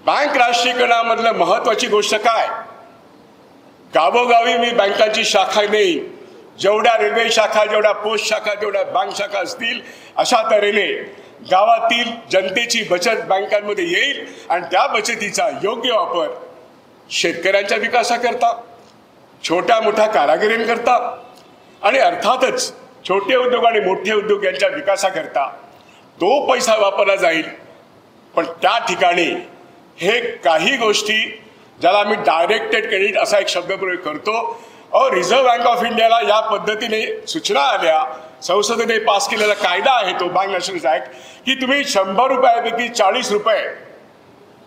Bank राष्ट्रीयकरणामधलं महत्त्वाची गोष्ट काय? गावोगावी मी बँकांची शाखा नाही, जेवढ्या रेल्वे शाखा, जेवढ्या पोस्ट शाखा, जेवढ्या बँक शाखा असतील अशा तऱ्हेने गावातील जनतेची बचत बँकांमध्ये येईल आणि त्या बचतीचा योग्य वापर शेतकऱ्यांच्या विकासाकरता, छोट्या मोठ्या कारागिरींकरता आणि अर्थातच छोटे उद्योग आणि मोठे उद्योग यांच्या विकासाकरता तो पैसा वापरला जाईल। पण त्या ठिकाणी हे काही गोष्टी ज्याला मी डायरेक्टेड क्रेडिट असा एक शब्दप्रयोग करतो, रिझर्व्ह बँक ऑफ इंडियाला या पद्धतीने सूचना आल्या, संसदेने पास केलेला कायदा आहे तो बँक नॅशनल ॲक्ट, की तुम्ही 100 रुपयापैकी 40 रुपये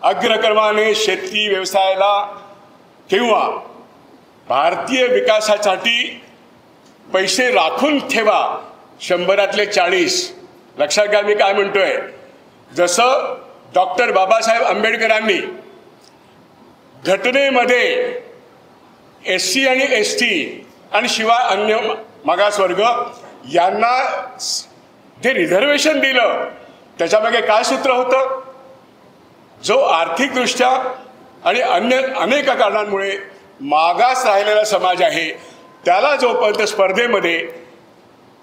अग्रक्रमाने शेती व्यवसायाला किंवा भारतीय विकासासाठी पैसे राखून ठेवा। 100तले 40 लक्षात घ्या मी काय म्हणतोय। जसं डॉक्टर बाबासाहेब आंबेडकरांनी घटनेमध्ये SC आणि ST आणि शिवाय अन्य मागासवर्ग यांना जे रिझर्वेशन दिलं त्याच्यामागे काय सूत्र होतं? जो आर्थिकदृष्ट्या आणि अन्य अनेक कारणांमुळे मागास राहिलेला समाज आहे त्याला जोपर्यंत स्पर्धेमध्ये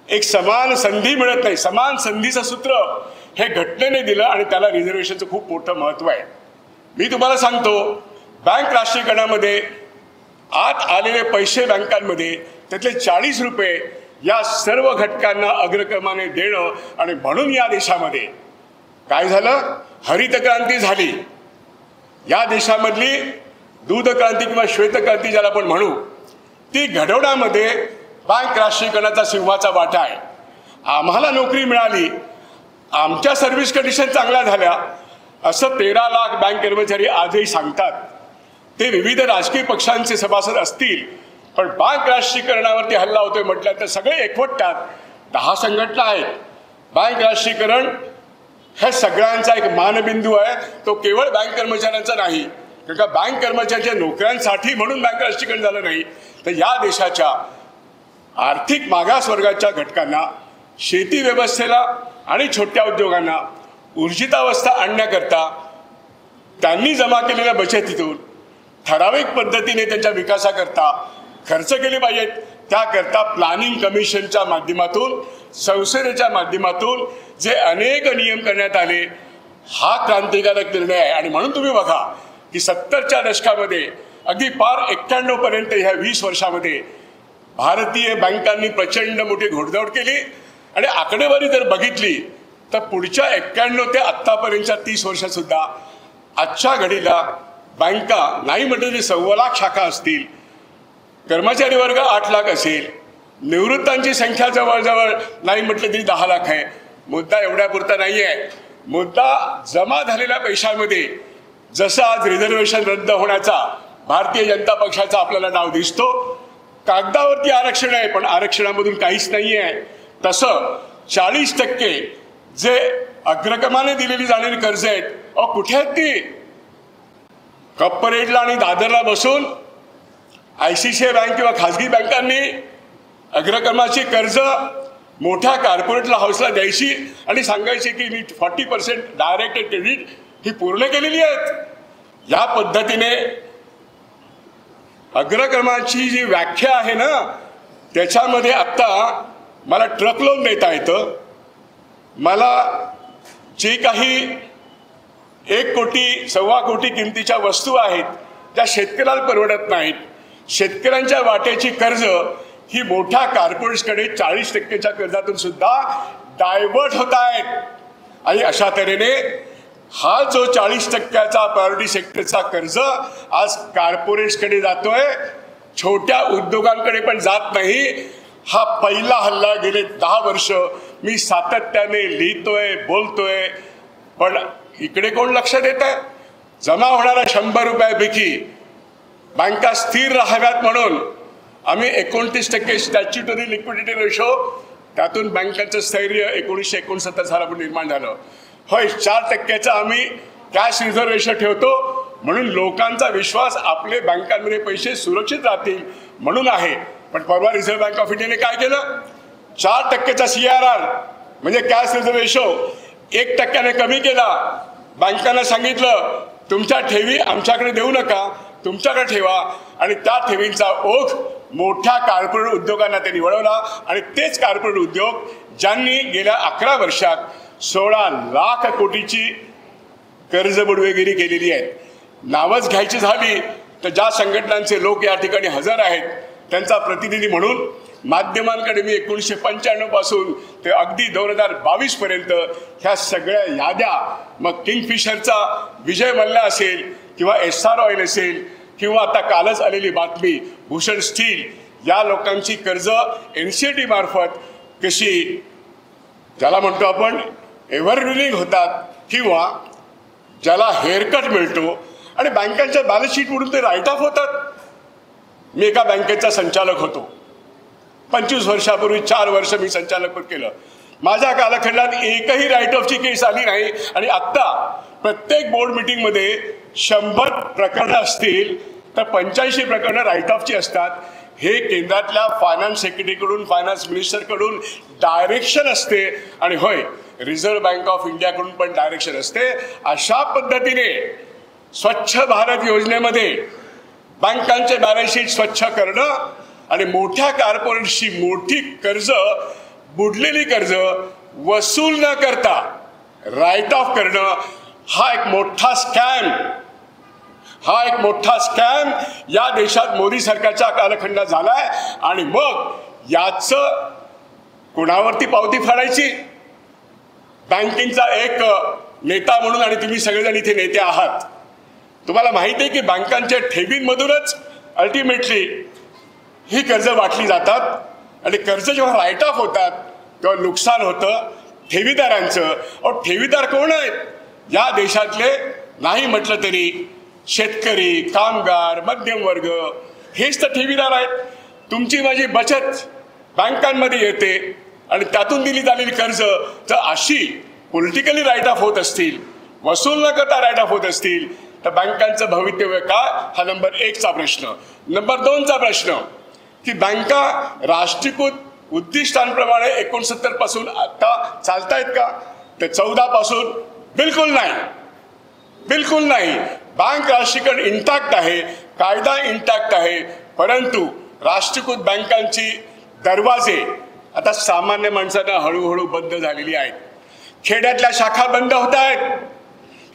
एक समान संधी मिळत नाही, समान संधीचं सूत्र हे घटनेने दिलं आणि त्याला रिझर्वेशनचं खूप मोठं महत्त्व आहे। मी तुम्हाला सांगतो, बँक राष्ट्रीयकरणामध्ये आत आलेले पैसे बँकांमध्ये त्यातले 40 रुपये या सर्व घटकांना अग्रक्रमाने देणं आणि म्हणून या देशामध्ये काय झालं? हरित क्रांती झाली। या देशामधली दूध क्रांती किंवा श्वेत क्रांती ज्याला आपण म्हणू ती घडवण्यामध्ये बँक राष्ट्रीयकरणाचा सिंहाचा वाटा आहे। आम्हाला नोकरी मिळाली, आमच्या सर्व्हिस कंडिशन चांगल्या झाल्या असं 13 लाख बँक कर्मचारी आजही सांगतात। ते विविध राजकीय पक्षांचे सभासद असतील, पण बँक राष्ट्रीयकरणावरती हल्ला होतोय म्हटलं तर सगळे एकवटतात। 10 संघटना आहेत। बँक राष्ट्रीयकरण हे सगळ्यांचा एक मानबिंदू आहे, तो केवळ बँक कर्मचाऱ्यांचा नाही, कारण का बँक कर्मचाऱ्यांच्या नोकऱ्यांसाठी म्हणून बँक राष्ट्रीयकरण झालं नाही, तर या देशाच्या आर्थिक मागासवर्गाच्या घटकांना, शेती व्यवस्थेला आणि छोट्या उद्योगांना ऊर्जितावस्था आणण्याकरता त्यांनी जमा केलेल्या बचतीतून ठराविक पद्धतीने त्यांच्या विकासाकरता खर्च केले पाहिजेत। त्याकरता प्लॅनिंग कमिशनच्या माध्यमातून, संसदेच्या माध्यमातून जे अनेक नियम करण्यात आले हा क्रांतिकारक निर्णय आहे। आणि म्हणून तुम्ही बघा की 70च्या दशकामध्ये अगदी पार 91 पर्यंत ह्या 20 वर्षामध्ये भारतीय बँकांनी प्रचंड मोठी घोडदौड केली आणि आकडेवारी जर बघितली तर पुढच्या 91 ते आत्तापर्यंतच्या 30 वर्षात सुद्धा आजच्या घडीला बँका नाही म्हटलं तरी 1.25 लाख शाखा असतील, कर्मचारी वर्ग 8 लाख असेल, निवृत्तांची संख्या जवळजवळ नाही म्हटलं तरी 10 लाख आहे। मुद्दा एवढ्यापुरता नाही आहे, मुद्दा जमा झालेल्या पैशामध्ये जसं आज रिझर्वेशन रद्द होण्याचा भारतीय जनता पक्षाचा आपल्याला नाव दिसतो, कागदावरती आरक्षण आहे पण आरक्षणामधून काहीच नाही आहे, तसं 40% जे अग्रक्रमाने दिलेली जाणारी कर्ज आहेत कुठे आहेत ती? कॉर्पोरेटला आणि दादरला बसून ICICI बँक किंवा खाजगी बँकांनी अग्रक्रमाची कर्ज मोठ्या कॉर्पोरेटला हाऊसला द्यायची आणि सांगायची की मी 40% डायरेक्टेड क्रेडिट ही पूर्ण केलेली आहेत। या पद्धतीने अग्रक्रमाची जी व्याख्या आहे ना त्याच्यामध्ये आत्ता मला ट्रक लोन देता येतं, मला जे काही 1 कोटी 1.25 कोटी किमतीच्या वस्तू आहेत त्या शेतकऱ्याला परवडत नाहीत, शेतकऱ्यांच्या वाट्याची कर्ज ही मोठ्या कॉर्पोरेट्सकडे 40%च्या कर्जातून सुद्धा डायव्हर्ट होत आहेत। आणि अशा तऱ्हेने हा जो 40%चा प्रायोरिटी सेक्टरचा कर्ज आज कॉर्पोरेट्सकडे जातोय, छोट्या उद्योगांकडे पण जात नाही। हा पहिला हल्ला गेले 10 वर्ष मी सातत्याने लिहितोय, बोलतोय, पण इकडे कोण लक्ष देत आहे? जमा होणाऱ्या 100 रुपयापैकी बँका स्थिर राहाव्यात म्हणून आम्ही 29% स्टॅच्युटरी लिक्विडिटी रेशो, त्यातून बँकांचं स्थैर्य 1969 सालापूर्वी निर्माण झालं। होय, 4%चा आम्ही कॅश रिझर्व्ह रेशो ठेवतो म्हणून लोकांचा विश्वास आपले बँकांमध्ये पैसे सुरक्षित राहतील म्हणून आहे। पण परवा रिझर्व्ह बँक ऑफ इंडियाने काय केलं? 4%चा CRR म्हणजे कॅश रिझर्व्ह रेशो 1%ने कमी केला। बँकांना सांगितलं तुमच्या ठेवी आमच्याकडे देऊ नका, तुमच्याकडे ठेवा. आणि त्या ठेवींचा ओघ मोठ्या कॉर्पोरेट उद्योगांना त्यांनी वळवला. आणि तेच कॉर्पोरेट उद्योग ज्यांनी गेल्या 11 वर्षात 16 लाख कोटीची कर्जबुडवेगिरी केलेली आहे. नावच घ्यायची झाली तर ज्या संघटनांचे लोक या ठिकाणी हजर आहेत त्यांचा प्रतिनिधी म्हणून माध्यमांकडे मी 1995 पासून ते अगदी 2022 पर्यंत ह्या सगळ्या याद्या, मग किंगफिशरचा विजय मल्ल्या असेल किंवा एसआर ऑइल असेल किंवा आता कालच आलेली बातमी भूषण स्टील, या लोकांची कर्ज NCLT मार्फत कशी ज्याला म्हणतो आपण एव्हरविलिंग होतात किंवा ज्याला हेअरकट मिळतो आणि बँकांच्या बॅलन्स शीट म्हणून ते राईट ऑफ होतात. मी एका बँकेचा संचालक होतो. 25 वर्षापूर्वी 4 वर्ष मी संचालकपद केलं. माझ्या कालखंडात एकही राईट ऑफची केस आली नाही. आणि आत्ता प्रत्येक बोर्ड मीटिंगमध्ये 100 प्रकरणं असतील तर 85 प्रकरणं राईट ऑफची असतात. हे केंद्रातल्या फायनान्स सेक्रेटरीकडून, फायनान्स मिनिस्टरकडून डायरेक्शन असते. आणि होय, रिझर्व्ह बँक ऑफ इंडियाकडून पण डायरेक्शन असते. अशा पद्धतीने स्वच्छ भारत योजनेमध्ये बँकांचे बॅलन्स शीट स्वच्छ करणं आणि मोठ्या कॉर्पोरेटची मोठी कर्ज, बुडलेली कर्ज वसूल न करता राईट ऑफ करणं, हा एक मोठा स्कॅम या देशात मोदी सरकारच्या कालखंडात झालाय. आणि मग याचं कोणावरती पावती फाडायची? बँकिंगचा एक नेता म्हणून, आणि तुम्ही सगळेजण इथे नेते आहात, तुम्हाला माहिती आहे की बँकांच्या ठेवींमधूनच अल्टिमेटली ही कर्ज वाटली जातात. आणि कर्ज जेव्हा राईट ऑफ होतात तेव्हा नुकसान होतं ठेवीदारांचं. और ठेवीदार कोण आहेत? या देशातले नाही म्हटलं तरी शेतकरी, कामगार, मध्यम वर्ग हेच तर ठेवीदार आहेत. तुमची माझी बचत बँकांमध्ये येते आणि त्यातून दिली झालेली कर्ज जर अशी पॉलिटिकली राईट ऑफ होत असतील, वसूल न करता राईट ऑफ होत असतील, तर बँकांचं भवितव्य काय? हा नंबर 1चा प्रश्न. नंबर 2चा प्रश्न की बँका राष्ट्रीयकृत उद्दिष्टांप्रमाणे 69 पासून आता चालतायत का? ते 14 पासून बिलकुल नाही. बँक राष्ट्रीयकरण इंटॅक्ट आहे, कायदा इंटॅक्ट आहे, परंतु राष्ट्रीयकृत बँकांची दरवाजे आता सामान्य माणसांना हळूहळू बंद झालेली आहेत. खेड्यातल्या शाखा बंद होत आहेत,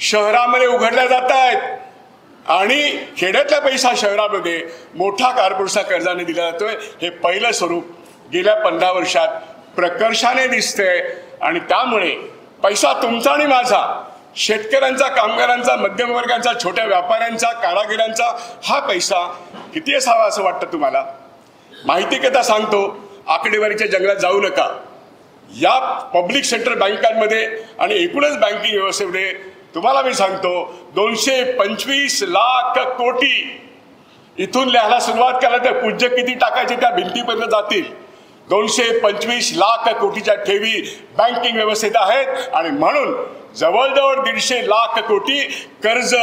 शहरामध्ये उघडल्या जात आहेत. आणि खेड्यातला पैसा शहरामध्ये मोठा कॉर्पोरेटच्या कर्जाने दिला जातोय. हे पहिलं स्वरूप गेल्या 15 वर्षात प्रकर्षाने दिसतंय. आणि त्यामुळे पैसा तुमचा आणि माझा, शेतकऱ्यांचा, कामगारांचा, मध्यम वर्गांचा, छोट्या व्यापाऱ्यांचा, कारागिरांचा, हा पैसा किती असावा असं वाटतं तुम्हाला? माहिती कथा सांगतो, आकडेवारीच्या जंगलात जाऊ नका. या पब्लिक सेक्टर बँकांमध्ये आणि एकूणच बँकिंग व्यवस्थेमध्ये तुम्हाला मी सांगतो 225 लाख कोटी. इथून लिहायला सुरुवात केला तर पूज्य किती टाकायचे त्या भिंतीपर्यंत जातील. 225 लाख कोटीच्या ठेवी बँकिंग व्यवस्थेत आहेत. आणि म्हणून जवळजवळ 150 लाख कोटी कर्ज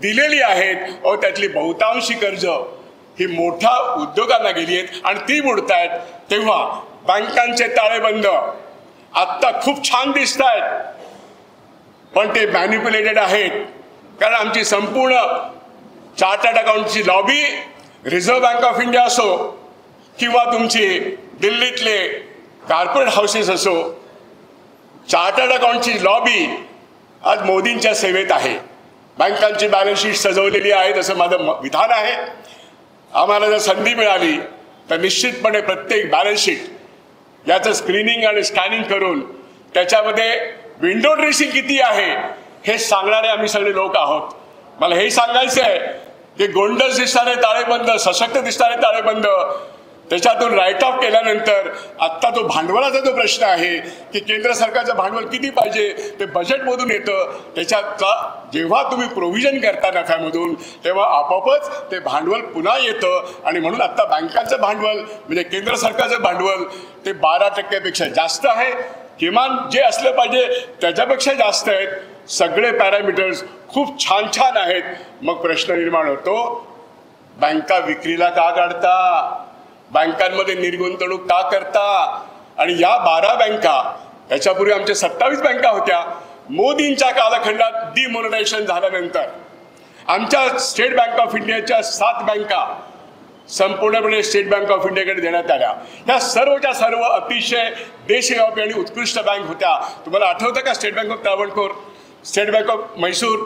दिलेली आहेत. व त्यातली बहुतांशी कर्ज ही मोठ्या उद्योगांना गेली आहेत आणि ती बुडतायत. तेव्हा बँकांचे ताळेबंद आत्ता खूप छान दिसत आहेत, पण ते मॅनिप्युलेटेड आहेत. कारण आमची संपूर्ण चार्टर्ड अकाउंटची lobby, Reserve Bank of India असो किंवा तुमची दिल्लीतले कॉर्पोरेट हाऊसेस असो, चार्टर्ड अकाउंटची लॉबी आज मोदींच्या सेवेत आहे. बँकांची बॅलन्स शीट सजवलेली आहे असं माझं विधान आहे. आम्हाला जर संधी मिळाली तर निश्चितपणे प्रत्येक बॅलन्स शीट याचं स्क्रीनिंग आणि स्कॅनिंग करून त्याच्यामध्ये विंडो ड्रेसिंग किती आहे हे सांगणारे आम्ही सगळे लोक आहोत. मला हे सांगायचं आहे की गोंडस दिसणारे ताळेबंद, सशक्त दिसणारे ताळेबंद, त्याच्यातून राईट ऑफ केल्यानंतर आत्ता तो भांडवलाचा जो प्रश्न आहे की केंद्र सरकारचं भांडवल किती पाहिजे ते बजेटमधून येतं. त्याच्यातला जेव्हा तुम्ही प्रोव्हिजन करता नफ्यामधून तेव्हा आपोआपच ते भांडवल पुन्हा येतं. आणि म्हणून आत्ता बँकांचं भांडवल म्हणजे केंद्र सरकारचं भांडवल ते 12% जास्त आहे. किमान जे असलं पाहिजे त्याच्यापेक्षा जास्त आहेत. सगळे पॅरामीटर्स खूप छान छान आहेत. मग प्रश्न निर्माण होतो, बँका विक्रीला का काढता? बँकांमध्ये निर्गुंतवणूक का करता? आणि या 12 बँका, त्याच्यापूर्वी आमच्या 27 बँका होत्या, मोदींच्या कालखंडात डिमॉनिटायझेशन झाल्यानंतर आमच्या स्टेट बँक ऑफ इंडियाच्या 7 बँका संपूर्णपणे स्टेट बँक ऑफ इंडियाकडे देण्यात आल्या. ह्या सर्वच्या सर्व अतिशय देशव्यापी आणि उत्कृष्ट बँक होत्या. तुम्हाला आठवतं का? State Bank of Travancore, State Bank of Mysore,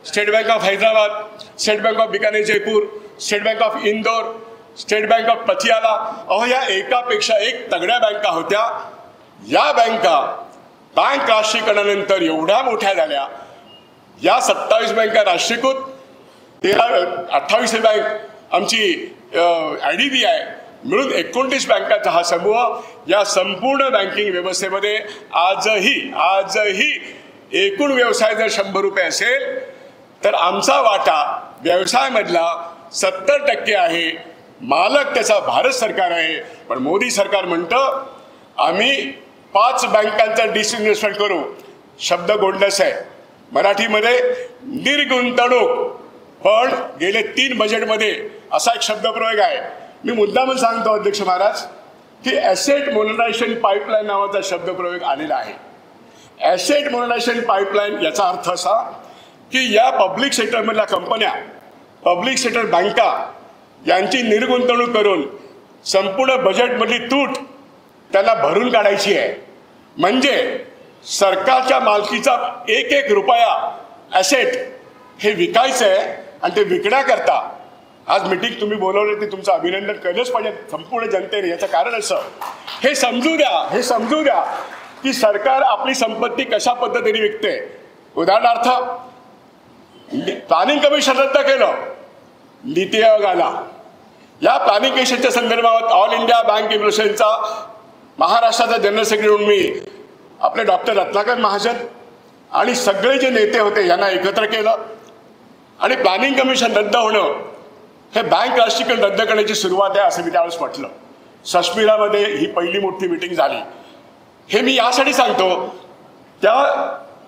State Bank of Hyderabad, State Bank of Bikaner Jaipur, State Bank of Indore, State Bank of Patiala. अहो, या एकापेक्षा एक तगड्या बँका होत्या. या बँका बँक राष्ट्रीयकरणानंतर एवढ्या मोठ्या झाल्या. या 27 बँका राष्ट्रीयकृत, 28 बँक आमची IDBI मिळून 29 बँकांचा हा समूह या संपूर्ण बँकिंग व्यवस्थेमध्ये आजही एकूण व्यवसाय जर 100 रुपये असेल तर आमचा वाटा व्यवसायामधला 70% आहे. मालक त्याचा भारत सरकार आहे. पण मोदी सरकार म्हणतं आम्ही 5 बँकांचा डिसइन्व्हेस्टमेंट करू. शब्द गोंडस आहे मराठीमध्ये, निर्गुंतवणूक. पण गेले 3 बजेटमध्ये असा एक शब्दप्रयोग आहे. मी मुद्दामून सांगतो अध्यक्ष महाराज की ॲसेट मोनेटायझेशन पाईपलाईन नावाचा शब्दप्रयोग आलेला आहे. ॲसेट मोनेटायझेशन पाईपलाईन याचा अर्थ असा की या पब्लिक सेक्टरमधल्या कंपन्या, पब्लिक सेक्टर बँका यांची निर्गुंतवणूक करून संपूर्ण बजेटमधली तूट त्यांना भरून काढायची आहे. म्हणजे सरकारच्या मालकीचा एक रुपया ॲसेट हे विकायचं आहे. आणि ते विकण्याकरता आज मीटिंग तुम्ही बोलवले ते तुमचं अभिनंदन केलंच पाहिजे संपूर्ण जनतेने. याचं कारण असं, हे समजू द्या की सरकार आपली संपत्ती कशा पद्धतीने विकते. उदाहरणार्थ प्लॅनिंग कमिशन रद्द केलं, नीती आयोग आला. या प्लॅनिंग कमिशनच्या संदर्भात ऑल इंडिया बँक एसोसिएशनचा महाराष्ट्राचा जनरल सेक्रेटरी म्हणून मी आपले डॉक्टर रत्नाकर महाजन आणि सगळे जे नेते होते यांना एकत्र केलं. आणि प्लॅनिंग कमिशन रद्द होणं हे बँक राष्ट्रीयकरण रद्द करण्याची सुरुवात आहे असं मी त्यावेळेस म्हटलं. काश्मीरामध्ये ही पहिली मोठी मीटिंग झाली. हे मी यासाठी सांगतो, त्या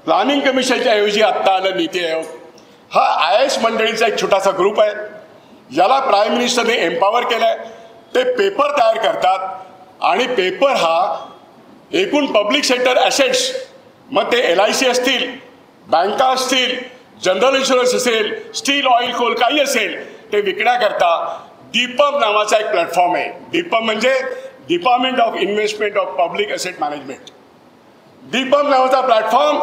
प्लॅनिंग कमिशनच्या ऐवजी आत्ता आलं नीती आयोग. हा IAS मंडळीचा एक छोटासा ग्रुप आहे. याला प्राईम मिनिस्टरने एम्पॉवर केलंय. ते पेपर तयार करतात आणि पेपर हा एकूण पब्लिक सेक्टर ॲसेट्स, मग ते LIC असतील, बँका असतील, जनरल इन्शुरन्स असेल, स्टील, ऑइल, कोल काही असेल, ते विकण्याकरता DIPAM नावाचा एक प्लॅटफॉर्म आहे. DIPAM म्हणजे department of investment of public asset management. DIPAM नावाचा प्लॅटफॉर्म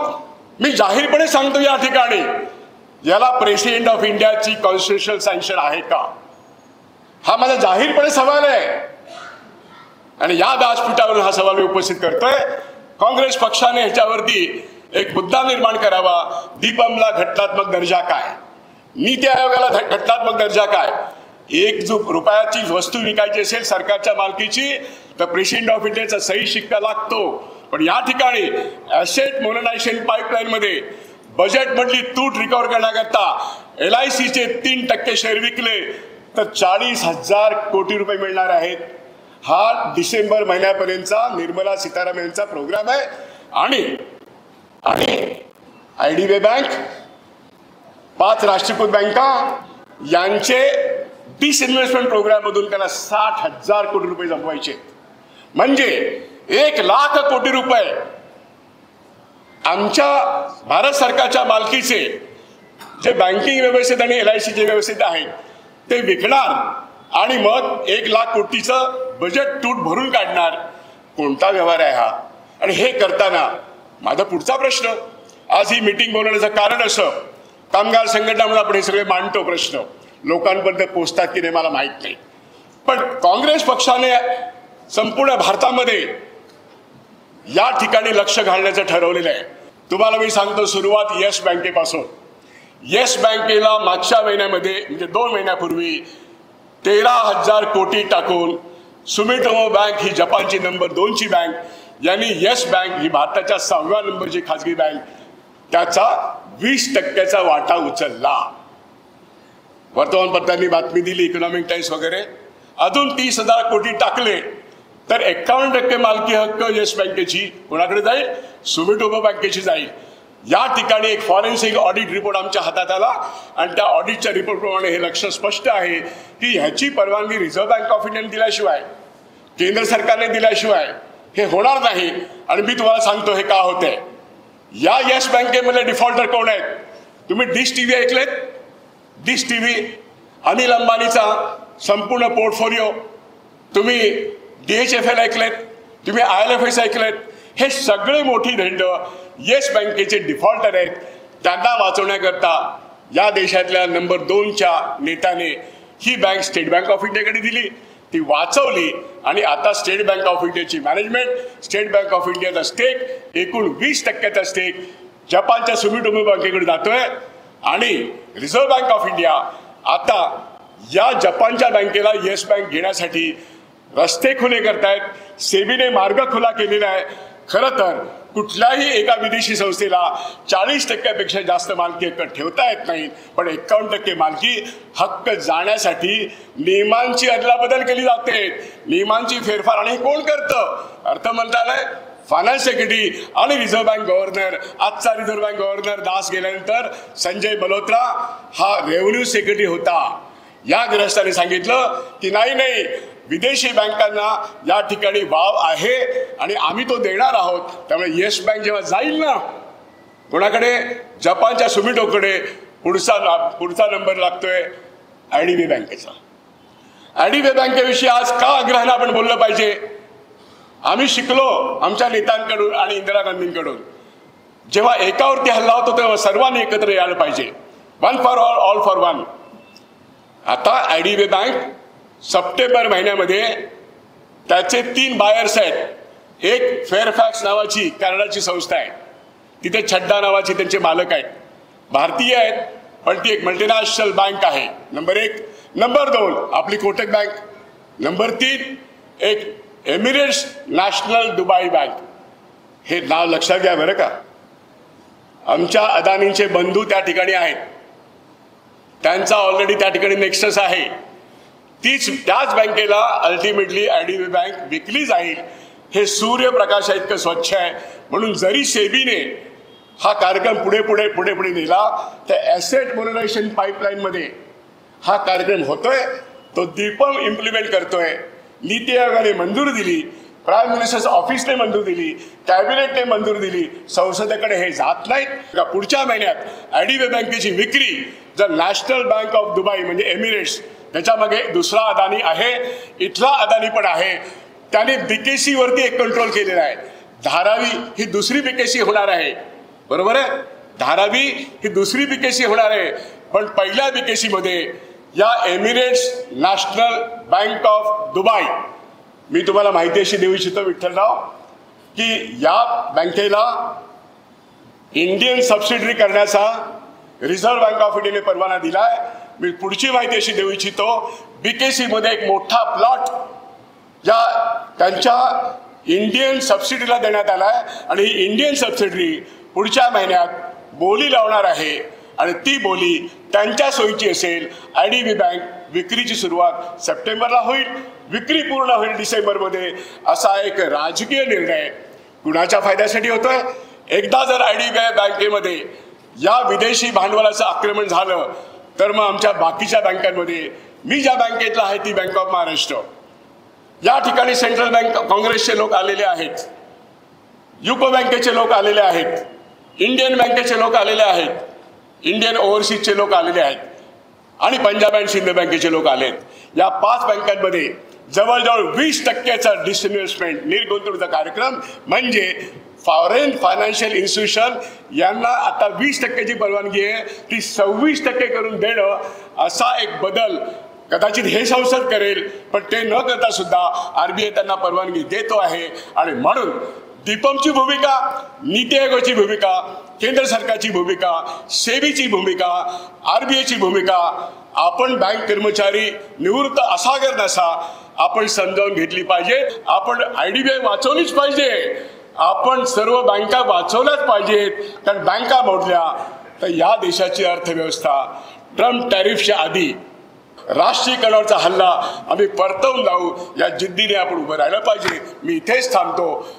मी जाहीरपणे सांगतो या ठिकाणी, याला प्रेसिडेंट ऑफ इंडियाची कॉन्स्टिट्युशनल सँक्शन आहे का? हा माझा जाहीरपणे सवाल आहे. आणि या व्यासपीठावरून हा सवाल मी उपस्थित करतोय. काँग्रेस पक्षाने ह्याच्यावरती एक मुद्दा निर्माण करावा. DIPAMला घटनात्मक दर्जा काय, नीती आयोगाला घटनात्मक दर्जा काय. एक जो रुपयाची वस्तू विकायची असेल सरकारच्या मालकीची तर प्रेसिडेंट ऑफ इंडियाचा सही शिक्का लागतो. पण या ठिकाणी ॲसेट मोनेटायझेशन पाईपलाईनमध्ये बजेटमधली तूट रिकव्हर करण्याकरता LICचे 3% शेअर विकले तर 40,000 कोटी रुपये मिळणार आहेत. हा डिसेंबर महिन्यापर्यंतचा निर्मला सीतारामन यांचा प्रोग्राम आहे. आणि IDBI बँक, 5 राष्ट्रीयकृत बँका यांचे डिसइन्व्हेस्टमेंट प्रोग्राम मधून त्यांना 60,000 कोटी रुपये जमवायचे. म्हणजे 1,00,000 कोटी रुपये आमच्या भारत सरकारच्या मालकीचे जे बँकिंग व्यवस्थेत आणि LICचे व्यवस्थेत आहेत ते विकणार आणि मग 1,00,000 कोटीचं बजेट तूट भरून काढणार. कोणता व्यवहार आहे हा? आणि हे करताना माझा पुढचा प्रश्न, आज ही मीटिंग बोलवण्याचं कारण असं, कामगार संघटना म्हणून आपण हे सगळे मांडतो प्रश्न, लोकांपर्यंत पोहोचतात की नाही मला माहीत नाही. पण काँग्रेस पक्षाने संपूर्ण भारतामध्ये या ठिकाणी लक्ष घालण्याचं ठरवलेलं आहे. तुम्हाला मी सांगतो, सुरुवात येस बँकेपासून. येस बँकेला मागच्या महिन्यामध्ये म्हणजे 2 महिन्यापूर्वी 13,000 कोटी टाकून सुमिटोमो बँक ही जपानची नंबर 2ची बँक, यांनी येस बँक ही भारताच्या 6व्या नंबरची खाजगी बँक, त्याचा 20% वाटा उचलला. वर्तमानपत्रांनी बातमी दिली, इकॉनॉमिक टाइम्स वगैरे. अजून 30,000 कोटी टाकले तर 51% मालकी हक्क येस बँकेची कोणाकडे जाईल? सुमिटोमो बँकेची जाईल. या ठिकाणी एक फॉरेन्सिक ऑडिट रिपोर्ट आमच्या हातात आला आणि त्या ऑडिटच्या रिपोर्टप्रमाणे हे लक्ष स्पष्ट आहे की ह्याची परवानगी रिझर्व्ह बँक ऑफ इंडियाने दिल्याशिवाय, केंद्र सरकारने दिल्याशिवाय हे होणार नाही. आणि मी तुम्हाला सांगतो हे का होतंय. या येस बँकेमध्ये डिफॉल्टर कोण आहेत? तुम्ही डिश TV ऐकलेत? डिश टीव्ही, अनिल अंबानीचा संपूर्ण पोर्टफोलिओ, तुम्ही DHFL ऐकलेत, तुम्ही IL&FS ऐकलेत, हे सगळे मोठी धंड येस बँकेचे डिफॉल्टर आहेत. त्यांना वाचवण्याकरता या देशातल्या नंबर 2च्या नेत्याने ही बँक स्टेट बँक ऑफ इंडियाकडे दिली, ती वाचवली आणि आता स्टेट बँक ऑफ इंडियाची मॅनेजमेंट, स्टेट बँक ऑफ इंडियाचा स्टेक, एकूण 20% स्टेक जपानच्या सुमिटोमो बँकेकडे जातोय. आणि रिझर्व्ह बँक ऑफ इंडिया आता या जपानच्या बँकेला येस बँक घेण्यासाठी रस्ते खुले करतायत. सेबीने मार्ग खुला केलेला आहे. खरं तर कुठल्याही एका विदेशी संस्थेला 40%पेक्षा जास्त मालकी हक्क ठेवता येत नाही, पण 51% मालकी हक्क जाण्यासाठी नियमांची अदलाबदल केली जाते, नियमांची फेरफार. आणि कोण करतं? अर्थ मंत्रालय, फायनान्स सेक्रेटरी आणि रिझर्व्ह बँक गव्हर्नर. आजचा रिझर्व्ह बँक गव्हर्नर दास गेल्यानंतर संजय मल्होत्रा हा रेव्हेन्यू सेक्रेटरी होता. या ग्रस्ताने सांगितलं की नाही, विदेशी बँकांना या ठिकाणी वाव आहे आणि आम्ही तो देणार आहोत. त्यामुळे येस बँक जेव्हा जाईल ना कोणाकडे, जपानच्या सुमिटोकडे, पुढचा नंबर लागतोय IDB बँकेचा. IDB बँकेविषयी आज का आग्रहाने आपण बोललं पाहिजे? आम्ही शिकलो आमच्या नेत्यांकडून आणि इंदिरा गांधींकडून, जेव्हा एकावरती हल्ला होतो तेव्हा सर्वांनी एकत्र यायला पाहिजे. One for all, all for one. आता IDB बँक सप्टेंबर महिन्यामध्ये त्याचे 3 बायर्स आहेत. एक फेअरफॅक्स नावाची कॅनडाची संस्था आहे, तिथे छड्डा नावाची त्यांचे मालक आहेत, भारतीय आहेत, पण ती एक मल्टीनॅशनल बँक आहे. नंबर 1. नंबर 2 आपली कोटक बँक. नंबर 3 एक एमिरेट्स नॅशनल दुबई बँक. हे नाव लक्षात घ्या बरं का. आमच्या अदानींचे बंधू त्या ठिकाणी आहेत, त्यांचा ऑलरेडी त्या ठिकाणी नेक्सस आहे. त्याच बँकेला अल्टिमेटली IDB बँक विकली जाईल. हे सूर्यप्रकाशा इतकं स्वच्छ आहे. म्हणून जरी सेबीने हा कार्यक्रम पुढे नेला, तर ॲसेट मोनरायझेशन पाईपलाईनमध्ये हा कार्यक्रम होतोय, तो दीपम इम्प्लिमेंट करतोय. नीती आयोगाने मंजूर दिली, प्राईम मिनिस्टर्स ऑफिसने मंजूर दिली, कॅबिनेटने मंजूर दिली, संसदेकडे हे जात नाहीत का? पुढच्या महिन्यात IDB बँकेची विक्री जर नॅशनल बँक ऑफ दुबई म्हणजे एमिरेट्स, त्याच्यामागे दुसरा अदानी आहे, इथला अदानी पण आहे, त्याने BKC वरती एक कंट्रोल केलेला आहे. धारावी ही दुसरी BKC होणार आहे, बरोबर आहे? धारावी ही दुसरी BKC होणार आहे. पण पहिल्या BKC मध्ये या Emirates National Bank of Dubai, मी तुम्हाला माहिती अशी देऊ इच्छितो विठ्ठलराव, की या बँकेला इंडियन सबसिडरी करण्याचा रिझर्व्ह बँक ऑफ इंडियाने परवाना दिलाय. मी पुढची माहिती अशी देऊ इच्छितो, BKC मध्ये एक मोठा प्लॉट या त्यांच्या इंडियन सबसिडीला देण्यात आलाय आणि ही इंडियन सबसिडरी पुढच्या महिन्यात बोली लावणार आहे आणि ती बोली त्यांच्या सोयीची असेल. IDB बँक विक्रीची सुरुवात सप्टेंबरला होईल, विक्री पूर्ण होईल डिसेंबरमध्ये. असा एक राजकीय निर्णय कुणाच्या फायद्यासाठी होतोय? एकदा जर IDB बँकेमध्ये या विदेशी भांडवलाचं आक्रमण झालं तर मग आमच्या बाकीच्या बँकांमध्ये, मी ज्या बँकेतला आहे ती बँक ऑफ महाराष्ट्र, या ठिकाणी सेंट्रल बँक काँग्रेसचे लोक आलेले आहेत, युको बँकेचे लोक आलेले आहेत, इंडियन बँकेचे लोक आलेले आहेत, इंडियन ओव्हरसीजचे लोक आलेले आहेत आणि पंजाब अँड सिंध बँकेचे लोक आलेत. या 5 बँकांमध्ये जवळजवळ 20% डिसइन्व्हेस्टमेंट, निर्गुंतवणुकीचा कार्यक्रम, म्हणजे फॉरेन फायनान्शियल इन्स्टिट्यूशन यांना आता 20%ची परवानगी आहे, ती 26% करून देणं, असा एक बदल कदाचित हे संसद करेल. पण ते न करता सुद्धा RBI त्यांना परवानगी देतो आहे. आणि म्हणून दीपमची भूमिका, नीती आयोगाची भूमिका, केंद्र सरकारची भूमिका, सेबीची भूमिका, RBIची भूमिका, आपण बँक कर्मचारी निवृत्त असा कर नसा, आपण समजावून घेतली पाहिजे. आपण IDB वाचवलीच पाहिजे, आपण सर्व बँका वाचवल्याच पाहिजेत. कारण बँका मोडल्या तर या देशाची अर्थव्यवस्था ट्रम्प टॅरिफच्या आधी राष्ट्रीयकरणावरचा हल्ला आम्ही परतवून लावू, या जिद्दीने आपण उभं राहिलं पाहिजे. मी इथेच थांबतो.